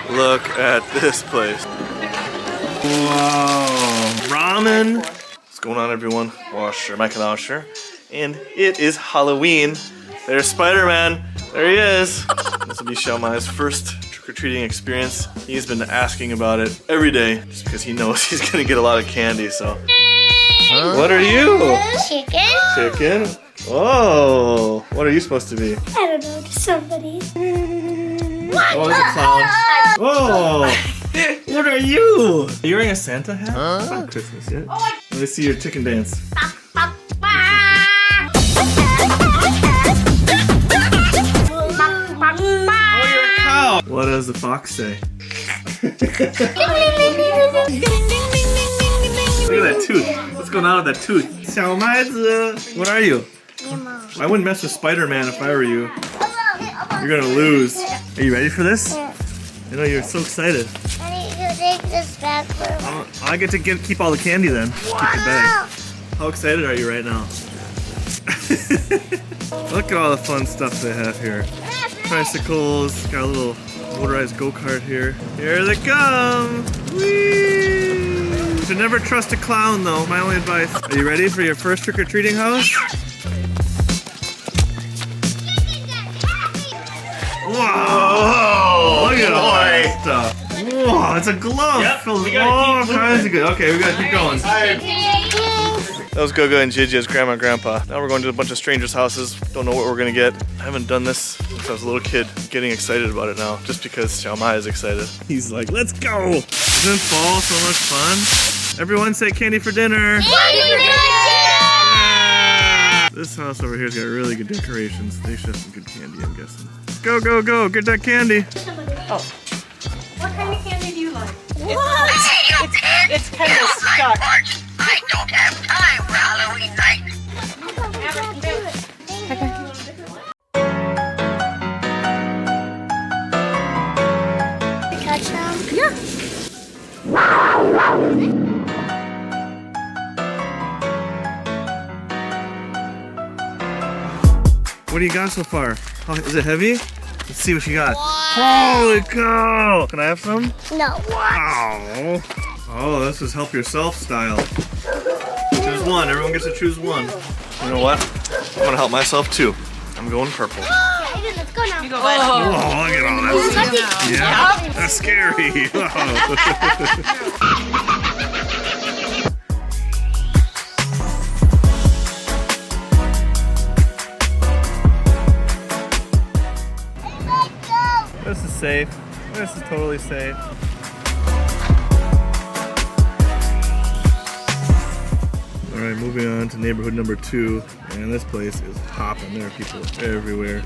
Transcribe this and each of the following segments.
Look at this place. Wow. Ramen. What's going on, everyone?麦克老师. And it is Halloween. There's Spider-Man. There he is. This will be Xiaomai's first trick-or-treating experience. He's been asking about it every day just because he knows he's gonna get a lot of candy, so. What are you? Chicken. Chicken? Oh, what are you supposed to be? I don't know, just somebody. Oh, there's a clown. Oh, what are you? Are you wearing a Santa hat? It's not Christmas yet. Let me see your chicken dance. Oh, you're a cow. What does the fox say? Look at that tooth. What's going on with that tooth? Xiaomaizi. What are you? I wouldn't mess with Spider-Man if I were you. You're gonna lose. Are you ready for this? I know you're so excited. I need to take this back for me. I get to keep all the candy then. Keep the bag. How excited are you right now? Look at all the fun stuff they have here. Tricycles, got a little motorized go-kart here. Here they come! Whee! You should never trust a clown though, my only advice. Are you ready for your first trick-or-treating house? Whoa! Look at all that stuff. Whoa, it's a glove filled with all kinds of good. Okay, we gotta keep going. That was Goga and Gigi as Grandma and Grandpa. Now we're going to a bunch of strangers' houses. Don't know what we're gonna get. I haven't done this since I was a little kid. Getting excited about it now, just because Xiaomai is excited. He's like, let's go! Isn't fall so much fun? Everyone say candy for dinner! Candy for dinner! Yeah! This house over here's got really good decorations. They should have some good candy, I'm guessing. Go, go, go! Get that candy! Oh. What kind of candy do you like? What? It's kind of stuck. I don't have time for Halloween night. Touch them? Yeah. What do you got so far? Is it heavy? Let's see what you got. Holy cow! Can I have some? No. Oh. Oh, this is help yourself style. Choose one. Everyone gets to choose one. You know what? I'm gonna help myself too. I'm going purple. Let's go now. You go Oh, look at all that stuff. Yeah, that's scary. This is safe. This is totally safe. Alright, moving on to neighborhood number 2. And this place is hopping. There are people everywhere.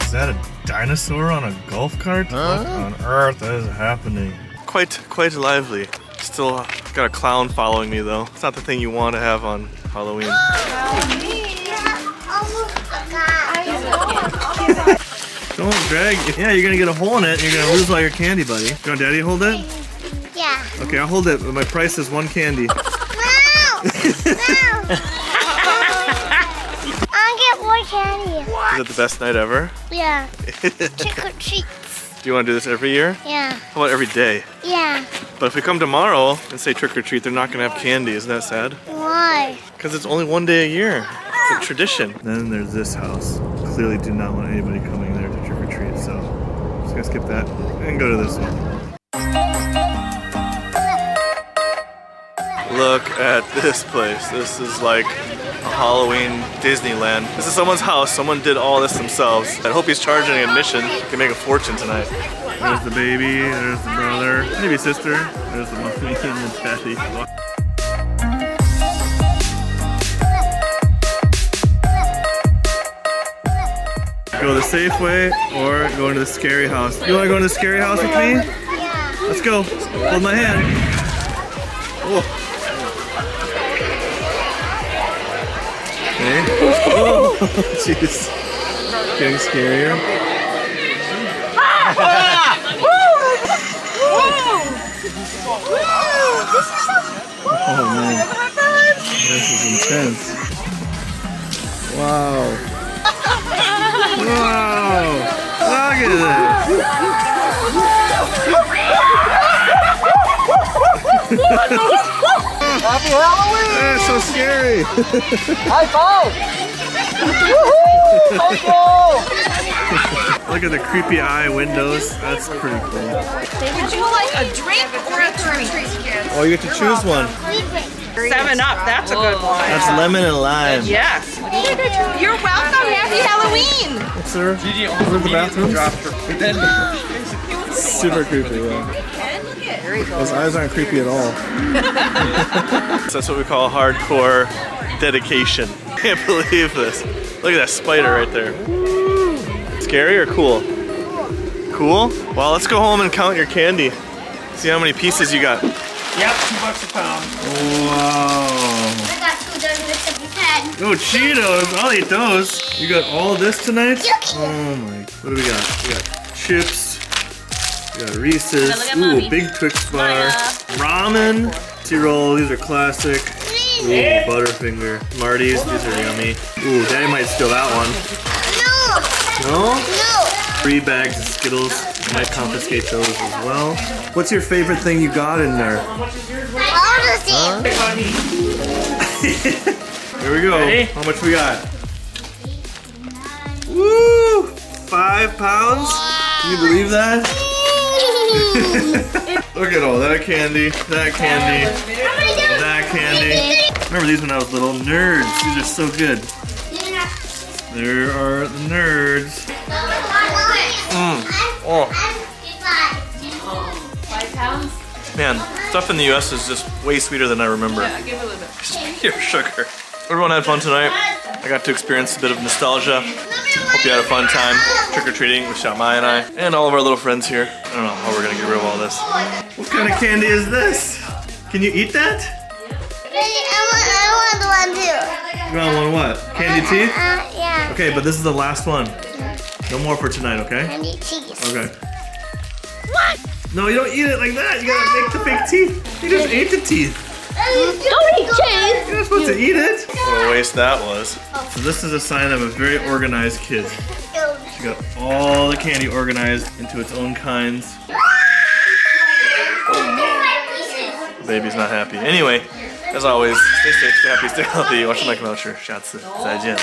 Is that a dinosaur on a golf cart? What on earth is happening? Quite lively. Still got a clown following me though. It's not the thing you want to have on Halloween. Don't drag. Yeah, you're gonna get a hole in it and you're gonna lose all your candy, buddy. You want Daddy to hold it? Yeah. Okay, I'll hold it, but my price is 1 candy. No! No! I'll get more candy. Is it the best night ever? Yeah. Trick or treats. Do you want to do this every year? Yeah. How about every day? Yeah. But if we come tomorrow and say trick or treat, they're not gonna have candy. Isn't that sad? Why? Because it's only 1 day a year. It's a tradition. Then there's this house. Clearly do not want anybody coming there to trick or treat, so I'm just gonna skip that and go to this one. Look at this place. This is like a Halloween Disneyland. This is someone's house. Someone did all this themselves. I hope he's charging admission. He can make a fortune tonight. There's the baby, there's the brother, maybe sister. There's the mommy and the daddy. Go the safe way or go into the scary house. You want to go into the scary house with me? Yeah. Let's go. Hold my hand. Whoa. Okay. Oh, jeez. Getting scarier. Oh man. This is intense. Wow. Wow! Happy Halloween! That's so scary. High five! Woohoo! Thank you! Look at the creepy eye windows. That's pretty cool. Would you like a drink or a treat? Oh, you get to choose one. 7-Up, that's a good one. That's lemon and lime. Yes. You're welcome. Happy Halloween. Yes, sir. Over the bathrooms. Super creepy, yeah. Those eyes aren't creepy at all. So that's what we call hardcore dedication. Can't believe this. Look at that spider right there. Scary or cool? Cool? Well, let's go home and count your candy. See how many pieces you got. Yep, $2 a pound. Wow. Oh, Cheetos. I'll eat those. You got all this tonight? Oh my. What do we got? We got chips. We got Reese's. Ooh, big Twix bar. Ramen. Roll. These are classic. Ooh, Butterfinger. Marty's. These are yummy. Ooh, Daddy might steal that one. No? 3 bags of Skittles. I might confiscate those as well. What's your favorite thing you got in there? Here we go. Ready? How much we got? Woo! 5 pounds? Can you believe that? Look at all that candy, that candy, that candy. Remember these when I was little? Nerds. These are so good. There are the nerds. Oh. 5 pounds? Man, stuff in the US is just way sweeter than I remember. Yeah, give it a little bit. Just pure sugar. Everyone had fun tonight. I got to experience a bit of nostalgia. Hope you had a fun time trick-or-treating with Xiaomai and I, and all of our little friends here. I don't know how we're gonna get rid of all this. What kind of candy is this? Can you eat that? I want one too. You want one what? Candy teeth? Yeah. Okay, but this is the last one. No more for tonight, okay? Candy cheese. Okay. What? No, you don't eat it like that. You gotta make the fake teeth. You just ate the teeth. Don't eat cheese. You're not supposed to eat it. What a waste that was. So this is a sign of a very organized kid. She got all the candy organized into its own kinds. The baby's not happy. Anyway, as always, stay safe, stay happy, stay healthy. Watch Mike Lauscher. 下次再见.